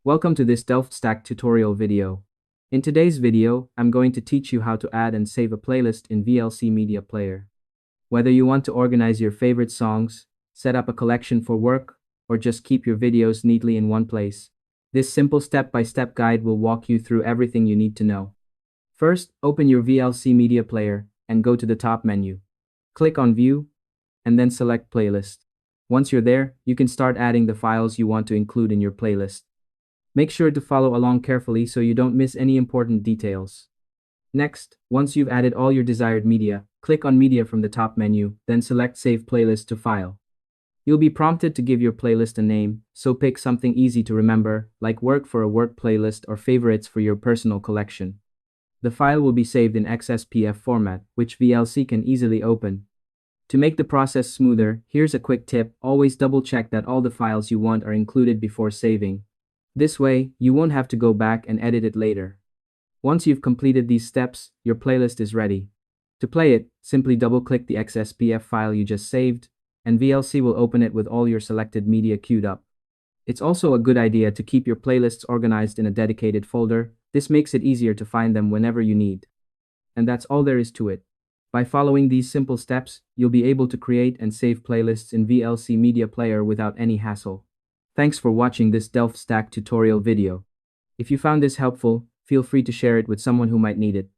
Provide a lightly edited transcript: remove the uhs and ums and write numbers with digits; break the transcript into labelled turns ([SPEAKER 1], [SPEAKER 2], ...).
[SPEAKER 1] Welcome to this Stack tutorial video. In today's video, I'm going to teach you how to add and save a playlist in VLC Media Player. Whether you want to organize your favorite songs, set up a collection for work, or just keep your videos neatly in one place, this simple step-by-step guide will walk you through everything you need to know. First, open your VLC Media Player and go to the top menu. Click on View, and then select Playlist. Once you're there, you can start adding the files you want to include in your playlist. Make sure to follow along carefully so you don't miss any important details. Next, once you've added all your desired media, click on Media from the top menu, then select Save Playlist to File. You'll be prompted to give your playlist a name, so pick something easy to remember, like Work for a work playlist or Favorites for your personal collection. The file will be saved in XSPF format, which VLC can easily open. To make the process smoother, here's a quick tip: always double-check that all the files you want are included before saving. This way, you won't have to go back and edit it later. Once you've completed these steps, your playlist is ready. To play it, simply double-click the XSPF file you just saved, and VLC will open it with all your selected media queued up. It's also a good idea to keep your playlists organized in a dedicated folder. This makes it easier to find them whenever you need. And that's all there is to it. By following these simple steps, you'll be able to create and save playlists in VLC Media Player without any hassle. Thanks for watching this Stack tutorial video. If you found this helpful, feel free to share it with someone who might need it.